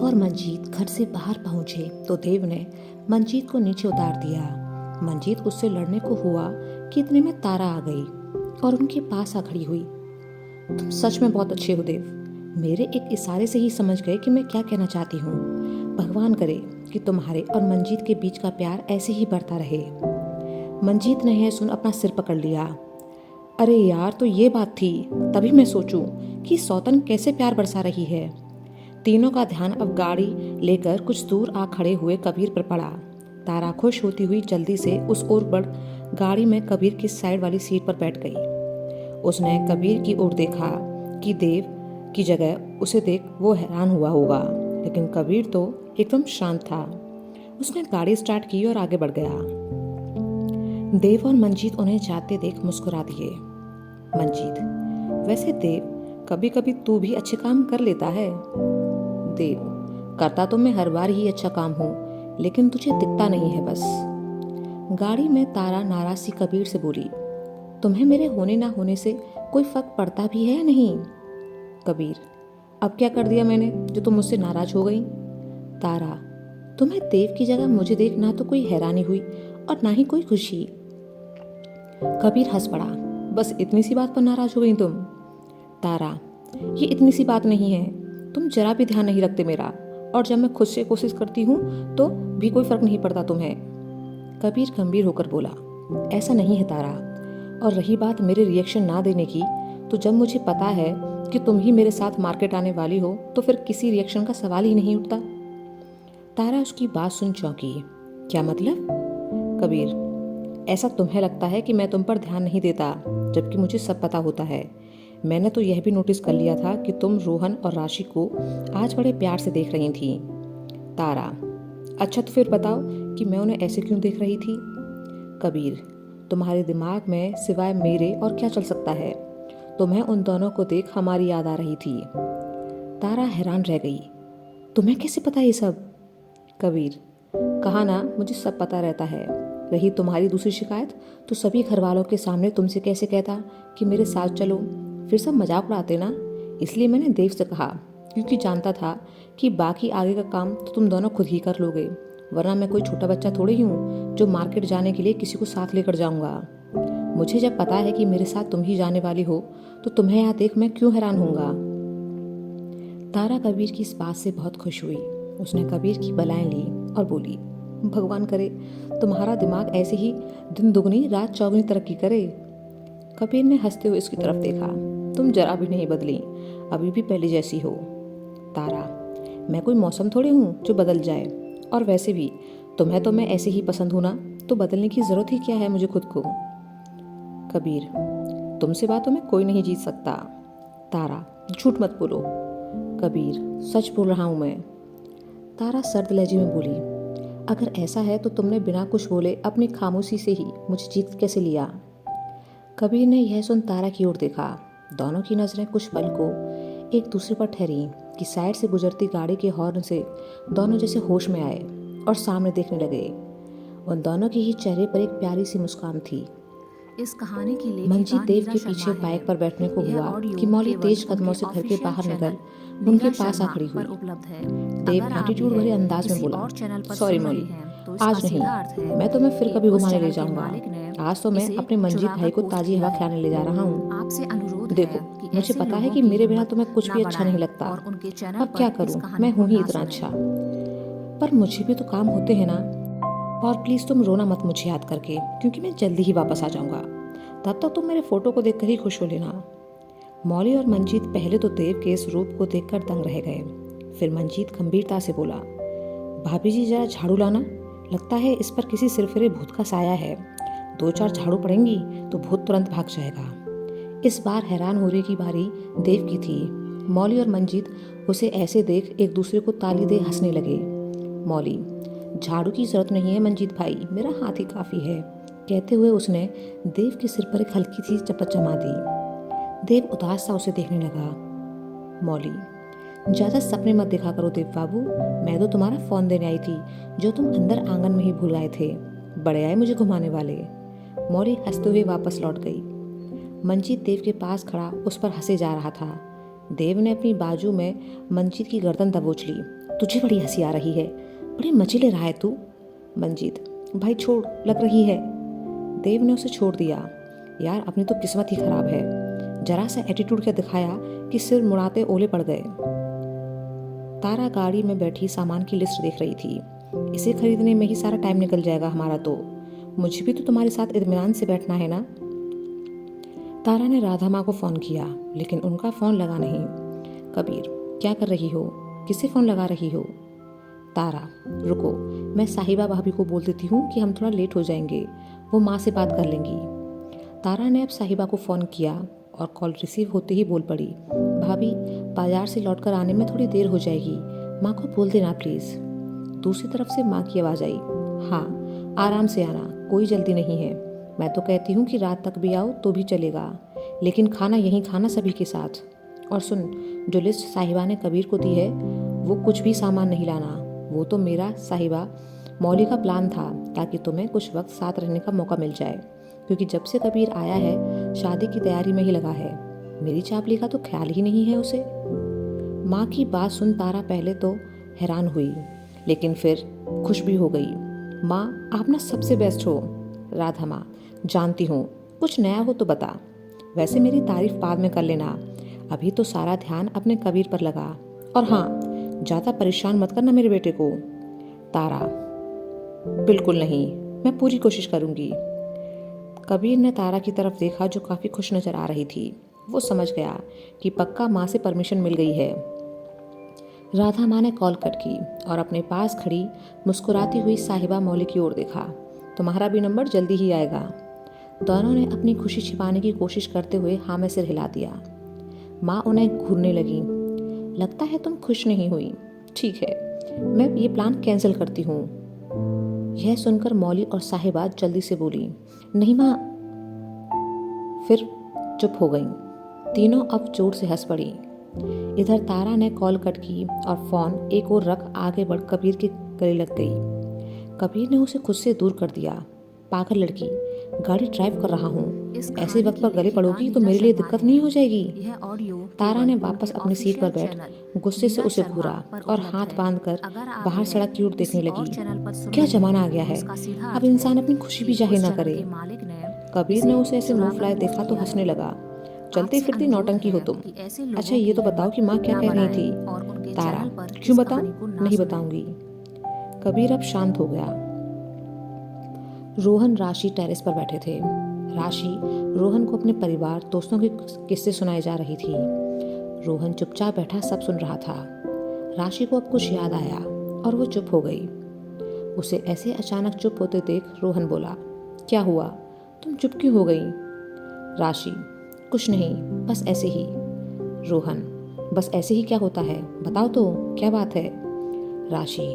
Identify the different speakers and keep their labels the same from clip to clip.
Speaker 1: और मंजीत घर से बाहर पहुंचे तो देव ने मंजीत को नीचे उतार दिया। मंजीत उससे लड़ने को हुआ कि इतने में तारा आ गई और उनके पास आ खड़ी हुई। तुम सच में बहुत अच्छे हो देव। मेरे एक इशारे से ही समझ गए कि मैं क्या कहना चाहती हूँ। भगवान करे कि तुम्हारे और मंजीत के बीच का प्यार ऐसे ही बढ़ता रहे। मंजीत ने यह सुन अपना सिर पकड़ लिया। अरे यार, तो ये बात थी। तभी मैं सोचूं कि सौतन कैसे प्यार बरसा रही है। तीनों का ध्यान अब गाड़ी लेकर कुछ दूर आ खड़े हुए कबीर पर पड़ा। तारा खुश होती हुई जल्दी से उस ओर बढ़ गाड़ी में कबीर की साइड वाली सीट पर बैठ गई। उसने कबीर की ओर देखा कि देव की जगह उसे देख वो हैरान हुआ होगा, लेकिन कबीर तो एकदम शांत था। उसने गाड़ी स्टार्ट की और आगे बढ़ गया। देव और मंजीत उन्हें जाते देख मुस्कुरा दिए। मंजीत, वैसे देव, कभी कभी तू भी अच्छे काम कर लेता है। देव, करता तो मैं हर बार ही अच्छा काम हूँ, लेकिन तुझे दिखता नहीं है बस। गाड़ी में तारा नाराज सी कबीर से बोली, तुम्हें मेरे होने ना होने से कोई फर्क पड़ता भी है या नहीं? कबीर, अब क्या कर दिया मैंने जो तुम मुझसे नाराज हो गई? तारा, तुम्हें देव की जगह मुझे देख ना तो कोई हैरानी हुई और ना ही कोई खुशी। कबीर हंस पड़ा, बस इतनी सी बात पर नाराज हो गई तुम? तारा, ये इतनी सी बात नहीं है, तुम जरा भी ध्यान नहीं रखते मेरा, और जब मैं खुद से कोशिश करती हूँ तो भी कोई फर्क नहीं पड़ता तुम्हें। कबीर गंभीर होकर बोला, ऐसा नहीं है तारा, और रही बात मेरे रिएक्शन ना देने की, तो जब मुझे पता है कि तुम ही मेरे साथ मार्केट आने वाली हो तो फिर किसी रिएक्शन का सवाल ही नहीं उठता। तारा उसकी बात सुन चौंकी। क्या मतलब? कबीर, ऐसा तुम्हें लगता है कि मैं तुम पर ध्यान नहीं देता, जबकि मुझे सब पता होता है। मैंने तो यह भी नोटिस कर लिया था कि तुम रोहन और राशि को आज बड़े प्यार से देख रही थी। तारा, अच्छा तो फिर बताओ कि मैं उन्हें ऐसे क्यों देख रही थी? कबीर, तुम्हारे दिमाग में सिवाय मेरे और क्या चल सकता है? तुम्हें उन दोनों को देख हमारी याद आ रही थी। तारा हैरान रह गई, तुम्हें कैसे पता ये सब? कबीर, कहा ना, मुझे सब पता रहता है। रही तुम्हारी दूसरी शिकायत, तो सभी घर वालों के सामने तुमसे कैसे कहता कि मेरे साथ चलो, फिर सब मजाक उड़ाते ना। इसलिए मैंने देव से कहा, क्योंकि जानता था कि बाकी आगे का काम तो तुम दोनों खुद ही कर लोगे, वरना मैं कोई छोटा बच्चा थोड़ी हूँ जो मार्केट जाने के लिए किसी को साथ लेकर जाऊंगा। मुझे जब पता है कि मेरे साथ तुम ही जाने वाली हो तो तुम्हें यहाँ देख मैं क्यों हैरान होऊंगा। तारा कबीर की इस बात से बहुत खुश हुई। उसने कबीर की बलाएं ली और बोली, भगवान करे तुम्हारा दिमाग ऐसे ही दिन दुगनी रात चौगुनी तरक्की करे। कबीर ने हंसते हुए उसकी तरफ देखा, तुम जरा भी नहीं बदली, अभी भी पहले जैसी हो। तारा, मैं कोई मौसम थोड़ी हूँ जो बदल जाए, और वैसे भी तुम्हें तो मैं ऐसे ही पसंद हूँ ना, तो बदलने की जरूरत ही क्या है मुझे खुद को। कबीर, तुमसे बातों में कोई नहीं जीत सकता। तारा, झूठ मत बोलो। कबीर, सच बोल रहा हूँ मैं। तारा सर्द लहजे में बोली, अगर ऐसा है तो तुमने बिना कुछ बोले अपनी खामोशी से ही मुझे जीत कैसे लिया? कबीर ने यह सुन तारा की ओर देखा। दोनों की नजरें कुछ पल को एक दूसरे पर ठहरी कि साइड से गुजरती गाड़ी के हॉर्न से दोनों जैसे होश में आए और सामने देखने लगे। उन दोनों के ही चेहरे पर एक प्यारी सी मुस्कान थी।
Speaker 2: इस कहानी की लेखिका
Speaker 1: मंजीत देव
Speaker 2: नीरा
Speaker 1: के
Speaker 2: शर्मा
Speaker 1: पीछे
Speaker 2: है।
Speaker 1: बाइक पर बैठने को
Speaker 2: यह
Speaker 1: हुआ
Speaker 2: ऑडियो
Speaker 1: कि मौली
Speaker 2: केवल
Speaker 1: तेज कदमों
Speaker 2: उनके
Speaker 1: से घर के
Speaker 2: ऑफिशियल
Speaker 1: बाहर निकल
Speaker 2: चैनल
Speaker 1: उनके
Speaker 2: नीरा
Speaker 1: पास आ
Speaker 2: शर्मा
Speaker 1: खड़ी हुई।
Speaker 2: पर उपलब्ध है।
Speaker 1: देव
Speaker 2: अगर आप
Speaker 1: एटीट्यूड भरे
Speaker 2: यह
Speaker 1: अंदाज में
Speaker 2: किसी
Speaker 1: बोला,
Speaker 2: और चैनल पर
Speaker 1: सॉरी
Speaker 2: सुन
Speaker 1: मौली,
Speaker 2: रहे हैं तो
Speaker 1: आज
Speaker 2: इसका
Speaker 1: नहीं,
Speaker 2: सीधा अर्थ है
Speaker 1: मैं तुम्हें फिर
Speaker 2: कि
Speaker 1: कभी
Speaker 2: उस
Speaker 1: घुमाने
Speaker 2: चैनल
Speaker 1: ले
Speaker 2: के
Speaker 1: जाऊंगा।
Speaker 2: मालिक ने
Speaker 1: आज तो मैं
Speaker 2: इसे
Speaker 1: अपने मंजीत
Speaker 2: चुराकर
Speaker 1: भाई को
Speaker 2: पोस्ट
Speaker 1: ताजी
Speaker 2: किया
Speaker 1: हवा
Speaker 2: है।
Speaker 1: खिलाने ले जा रहा हूँ।
Speaker 2: आपसे अनुरोध
Speaker 1: देखो,
Speaker 2: है कि
Speaker 1: मुझे
Speaker 2: ऐसे
Speaker 1: पता है
Speaker 2: लोगों
Speaker 1: कि
Speaker 2: की
Speaker 1: मेरे बिना
Speaker 2: हिम्मत
Speaker 1: तुम्हें कुछ
Speaker 2: ना
Speaker 1: भी अच्छा
Speaker 2: बढ़ाएं
Speaker 1: नहीं लगता।
Speaker 2: और उनके चैनल
Speaker 1: अब क्या
Speaker 2: पर इस
Speaker 1: करूं,
Speaker 2: कहानी
Speaker 1: मैं
Speaker 2: को
Speaker 1: हूं ही
Speaker 2: ना
Speaker 1: इतना
Speaker 2: सुनें।
Speaker 1: अच्छा, पर मुझे भी तो काम होते हैं ना। और प्लीज तुम रोना मत मुझे याद करके, क्योंकि मैं जल्दी ही वापस आ जाऊंगा। तब तक तुम मेरे फोटो को देखकर ही खुश हो लेना। मौली और मंजीत पहले तो देव के इस रूप को देखकर दंग रह गए। फिर मंजीत गंभीरता से बोला, भाभी जी जरा झाड़ू लाना, लगता है इस पर किसी सिरफिरे भूत का साया है। 2-4 झाड़ू पड़ेंगी तो भूत तुरंत भाग जाएगा। इस बार हैरान होने की बारी देव की थी। मौली और मंजीत उसे ऐसे देख एक दूसरे को ताली दे हंसने लगे। मौली, झाड़ू की जरूरत नहीं है मंजीत भाई, मेरा हाथ ही काफी है, कहते हुए उसने देव के सिर पर एक हल्की सी चपत जमा दी। देव उदास सा उसे देखने लगा। मौली, ज्यादा सपने मत देखा करो देव बाबू, मैं तो तुम्हारा फोन देने आई थी जो तुम अंदर आंगन में ही भूल गए थे। बड़े आए मुझे घुमाने वाले। मौली हंसते हुए वापस लौट गई। मंजीत देव के पास खड़ा उस पर हंसे जा रहा था। देव ने अपनी बाजू में मंजीत की गर्दन दबोच ली तुझे बड़ी हंसी आ रही है, बड़े मजे ले रहा है तू। मंजीत, भाई छोड़, लग रही है। देव ने उसे छोड़ दिया। यार अपनी तो किस्मत ही खराब है, जरा सा एटीट्यूड क्या दिखाया कि सिर मुड़ाते ओले पड़ गए। तारा गाड़ी में बैठी सामान की लिस्ट देख रही थी। इसे खरीदने में ही सारा टाइम निकल जाएगा हमारा तो। मुझे भी तो तुम्हारे साथ इत्मीनान से बैठना है ना। तारा ने राधा माँ को फ़ोन किया, लेकिन उनका फ़ोन लगा नहीं। कबीर, क्या कर रही हो, किसे फ़ोन लगा रही हो। तारा, रुको, मैं साहिबा भाभी को बोल देती हूँ कि हम थोड़ा लेट हो जाएंगे, वो माँ से बात कर लेंगी। तारा ने अब साहिबा को फ़ोन किया और कॉल रिसीव होते ही बोल पड़ी, भाभी बाजार से लौटकर आने में थोड़ी देर हो जाएगी, माँ को बोल देना प्लीज़। दूसरी तरफ से माँ की आवाज़ आई, हाँ आराम से आना, कोई जल्दी नहीं है। मैं तो कहती हूँ कि रात तक भी आओ तो भी चलेगा, लेकिन खाना यहीं खाना सभी के साथ। और सुन, जो लिस्ट साहिबा ने कबीर को दी है वो कुछ भी सामान नहीं लाना। वो तो मेरा साहिबा मौली का प्लान था, ताकि तुम्हें कुछ वक्त साथ रहने का मौका मिल जाए, क्योंकि जब से कबीर आया है शादी की तैयारी में ही लगा है। मेरी चापली का तो ख्याल ही नहीं है उसे। माँ की बात सुन तारा पहले तो हैरान हुई, लेकिन फिर खुश भी हो गई। माँ आप ना सबसे बेस्ट हो। राधा माँ, जानती हूँ, कुछ नया हो तो बता, वैसे मेरी तारीफ बाद में कर लेना, अभी तो सारा ध्यान अपने कबीर पर लगा। और हाँ, ज़्यादा परेशान मत करना मेरे बेटे को। तारा, बिल्कुल नहीं, मैं पूरी कोशिश करूँगी। कबीर ने तारा की तरफ देखा जो काफ़ी खुश नज़र आ रही थी। वो समझ गया कि पक्का माँ से परमिशन मिल गई है। राधा माँ ने कॉल कट की और अपने पास खड़ी मुस्कुराती हुई साहिबा मौली की ओर देखा, तुम्हारा भी नंबर जल्दी ही आएगा। दोनों ने अपनी खुशी छिपाने की कोशिश करते हुए हाँ में सिर हिला दिया। माँ उन्हें घूरने लगी, लगता है तुम खुश नहीं हुई, ठीक है मैं ये प्लान कैंसिल करती हूँ। यह सुनकर मौली और साहिबा जल्दी से बोली, नहीं माँ। फिर चुप हो गईं। तीनों अब जोर से हंस पड़ी। इधर तारा ने कॉल कट की और फोन एक और रख आगे बढ़ कबीर के गले लग गई। कबीर ने उसे खुद से दूर कर दिया। पागल लड़की, गाड़ी ड्राइव कर रहा हूँ, ऐसे वक्त पर गले पड़ोगी तो मेरे लिए दिक्कत नहीं हो जाएगी। तारा ने वापस अपनी सीट पर बैठ गुस्से से उसे घूरा और हाथ बांधकर बाहर सड़क की ओर देखने लगी। क्या जमाना आ गया है, अब इंसान अपनी खुशी भी जाहिर न करे। कबीर ने उसे ऐसे मुंह फुलाए देखा तो हंसने लगा। चलती फिरती नौटंकी हो तुम। अच्छा ये तो बताओ कि माँ क्या कह रही थी। तारा, क्यों बताऊं, नहीं बताऊंगी। कबीर अब शांत हो गया। रोहन राशि टेरेस पर बैठे थे। राशि रोहन को अपने परिवार दोस्तों के किस्से सुनाए जा रही थी। रोहन चुपचाप बैठा सब सुन रहा था। राशि को अब कुछ याद आया और वो चुप हो गई। उसे ऐसे अचानक चुप होते देख रोहन बोला, क्या हुआ, तुम चुप क्यों हो गई। राशि, कुछ नहीं, बस ऐसे ही। रोहन, बस ऐसे ही क्या होता है, बताओ तो क्या बात है। राशि,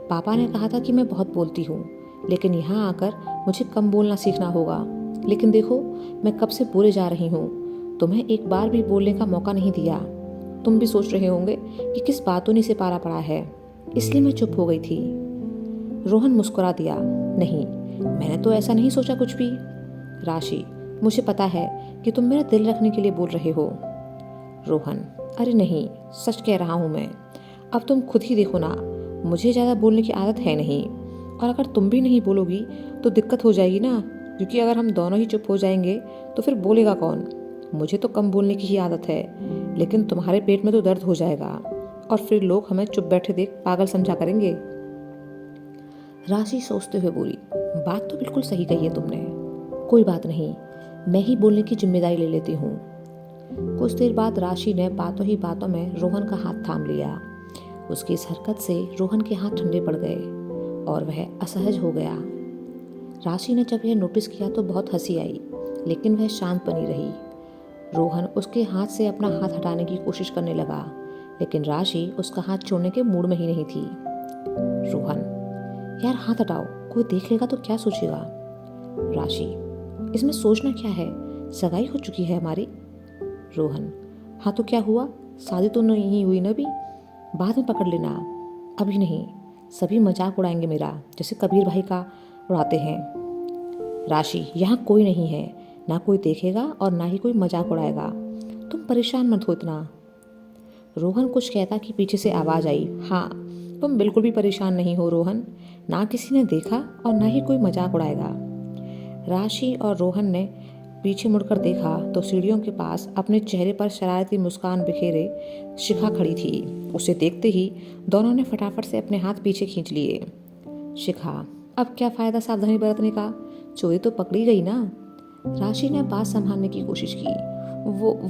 Speaker 1: पापा ने कहा था कि मैं बहुत बोलती हूँ, लेकिन यहाँ आकर मुझे कम बोलना सीखना होगा। लेकिन देखो मैं कब से बोले जा रही हूँ, तुम्हें एक बार भी बोलने का मौका नहीं दिया। तुम भी सोच रहे होंगे कि किस बातों ने से पारा पड़ा है, इसलिए मैं चुप हो गई थी। रोहन मुस्कुरा दिया, नहीं मैंने तो ऐसा नहीं सोचा कुछ भी। राशि, मुझे पता है कि तुम मेरा दिल रखने के लिए बोल रहे हो। रोहन, अरे नहीं, सच कह रहा हूँ मैं। अब तुम खुद ही देखो ना, मुझे ज़्यादा बोलने की आदत है नहीं, और अगर तुम भी नहीं बोलोगी तो दिक्कत हो जाएगी ना, क्योंकि अगर हम दोनों ही चुप हो जाएंगे तो फिर बोलेगा कौन। मुझे तो कम बोलने की ही आदत है, लेकिन तुम्हारे पेट में तो दर्द हो जाएगा और फिर लोग हमें चुप बैठे देख पागल समझा करेंगे। राशि सोचते हुए बोली, बात तो बिल्कुल सही कही है तुमने, कोई बात नहीं, मैं ही बोलने की जिम्मेदारी ले लेती हूँ। कुछ देर बाद राशि ने बातों ही बातों में रोहन का हाथ थाम लिया। उसकी इस हरकत से रोहन के हाथ ठंडे पड़ गए और वह असहज हो गया। राशि ने जब यह नोटिस किया तो बहुत हंसी आई, लेकिन वह शांत बनी रही। रोहन उसके हाथ से अपना हाथ हटाने की कोशिश करने लगा, लेकिन राशि उसका हाथ छोड़ने के मूड में ही नहीं थी। रोहन, यार हाथ हटाओ, कोई देख लेगा तो क्या सोचेगा। राशि, इसमें सोचना क्या है, सगाई हो चुकी है हमारी। रोहन, हाँ तो क्या हुआ, शादी तो नहीं हुई ना अभी, बाद में पकड़ लेना, अभी नहीं, सभी मजाक उड़ाएंगे मेरा, जैसे कबीर भाई का उड़ाते हैं। राशि, यहाँ कोई नहीं है, ना कोई देखेगा और ना ही कोई मजाक उड़ाएगा, तुम परेशान मत हो इतना। रोहन कुछ कहता कि पीछे से आवाज़ आई, हाँ तुम बिल्कुल भी परेशान नहीं हो रोहन, ना किसी ने देखा और ना ही कोई मजाक उड़ाएगा। राशि और रोहन ने पीछे मुड़कर देखा तो सीढ़ियों के पास अपने चेहरे पर शरारती मुस्कान बिखेरे शिखा खड़ी थी। उसे देखते ही दोनों ने फटाफट से अपने हाथ पीछे खींच लिए। शिखा, अब क्या फायदा सावधानी बरतने का, चोरी तो पकड़ी गई ना। राशि ने बात संभालने की कोशिश की।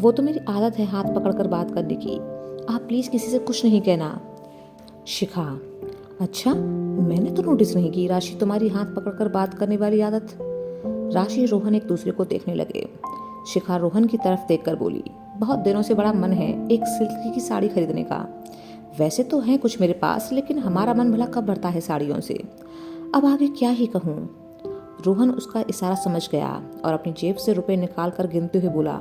Speaker 1: वो तो मेरी आदत है हाथ पकड़कर बात करने की, आप प्लीज किसी से कुछ नहीं कहना। शिखा, अच्छा, मैंने तो नोटिस नहीं की राशि तुम्हारी हाथ पकड़कर बात करने वाली आदत। राशि रोहन एक दूसरे को देखने लगे। शिखा रोहन की तरफ देखकर बोली, बहुत दिनों से बड़ा मन है एक सिल्क की साड़ी खरीदने का। वैसे तो है कुछ मेरे पास, लेकिन हमारा मन भला कब भरता है साड़ियों से। अब आगे क्या ही कहूँ। रोहन उसका इशारा समझ गया और अपनी जेब से रुपए निकाल कर गिनते हुए बोला,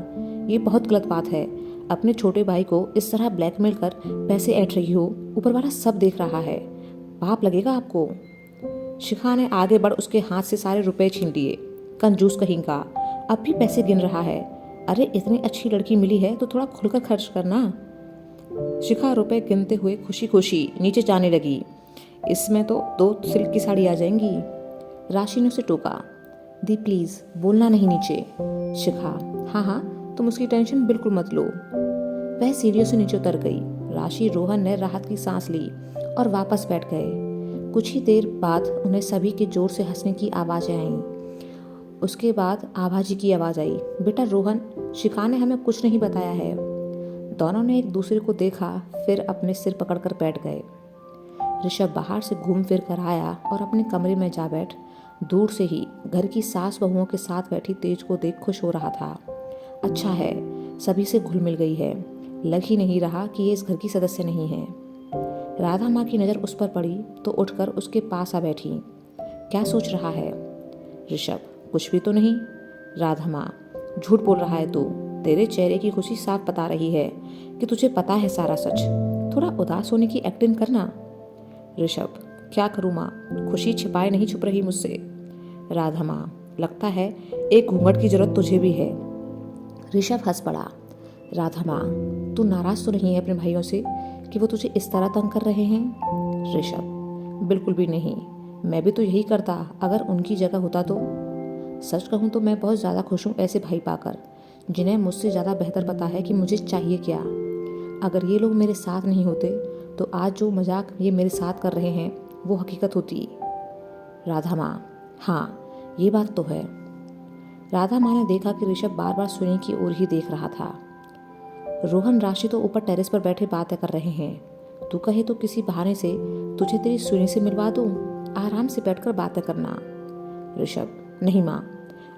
Speaker 1: ये बहुत गलत बात है, अपने छोटे भाई को इस तरह ब्लैकमेल कर पैसे ऐंठ रही हो, ऊपर वाला सब देख रहा है, पाप लगेगा आपको। शिखा ने आगे बढ़ उसके हाथ से सारे रुपए छीन लिए। कंजूस कहीं का, अब भी पैसे गिन रहा है। अरे इतनी अच्छी लड़की मिली है तो थोड़ा खुलकर खर्च करना। शिखा रुपए गिनते हुए खुशी खुशी नीचे जाने लगी। इसमें तो 2 सिल्क की साड़ी आ जाएंगी। राशि ने उसे टोका, दी प्लीज बोलना नहीं नीचे। शिखा, हाँ हाँ तुम उसकी टेंशन बिल्कुल मत लो। वह सीढ़ियों से नीचे उतर गई। राशि रोहन ने राहत की सांस ली और वापस बैठ गए। कुछ ही देर बाद उन्हें सभी के जोर से हंसने की आवाजें आईं। उसके बाद आभाजी की आवाज आई, बेटा रोहन, शिखा ने हमें कुछ नहीं बताया है। दोनों ने एक दूसरे को देखा, फिर अपने सिर पकड़कर बैठ गए। ऋषभ बाहर से घूम फिर कर आया और अपने कमरे में जा बैठ दूर से ही घर की सास बहुओं के साथ बैठी तेज को देख खुश हो रहा था। अच्छा है, सभी से घुल मिल गई है, लग ही नहीं रहा कि ये इस घर की सदस्य नहीं है। राधा माँ की नज़र उस पर पड़ी तो उठकर उसके पास आ बैठी। क्या सोच रहा है? ऋषभ, कुछ भी तो नहीं। राधा माँ, झूठ बोल रहा है तू, तेरे चेहरे की खुशी साफ बता रही है कि तुझे पता है सारा सच, थोड़ा उदास होने की एक्टिंग करना। ऋषभ, क्या करूँ माँ, खुशी छिपाए नहीं छुप रही मुझसे। राधा माँ, लगता है एक घूंघट की जरूरत तुझे भी है। ऋषभ हंस पड़ा। राधा माँ, तू नाराज तो नहीं है अपने भाइयों से कि वो तुझे इस तरह तंग कर रहे हैं? ऋषभ, बिल्कुल भी नहीं, मैं भी तो यही करता अगर उनकी जगह होता तो। सच कहूँ तो मैं बहुत ज़्यादा खुश हूँ ऐसे भाई पाकर, जिन्हें मुझसे ज़्यादा बेहतर पता है कि मुझे चाहिए क्या। अगर ये लोग मेरे साथ नहीं होते तो आज जो मजाक ये मेरे साथ कर रहे हैं वो हकीकत होती। राधा माँ, हाँ ये बात तो है। राधा माँ ने देखा कि ऋषभ बार बार सुनी की ओर ही देख रहा था। रोहन राशि तो ऊपर टेरेस पर बैठे बातें कर रहे हैं, तू कहे तो किसी बहाने से तुझे तेरी सुनी से मिलवा दूं, आराम से बैठकर बातें करना। ऋषभ, नहीं माँ,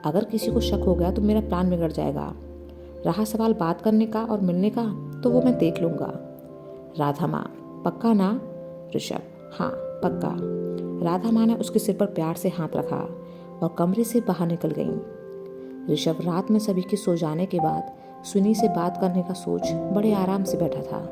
Speaker 1: अगर किसी को शक हो गया तो मेरा प्लान बिगड़ जाएगा। रहा सवाल बात करने का और मिलने का तो वो मैं देख लूंगा। राधा माँ, पक्का ना? ऋषभ, हाँ पक्का। राधा माँ ने उसके सिर पर प्यार से हाथ रखा और कमरे से बाहर निकल गईं। ऋषभ रात में सभी के सो जाने के बाद सुनी से बात करने का सोच बड़े आराम से बैठा था।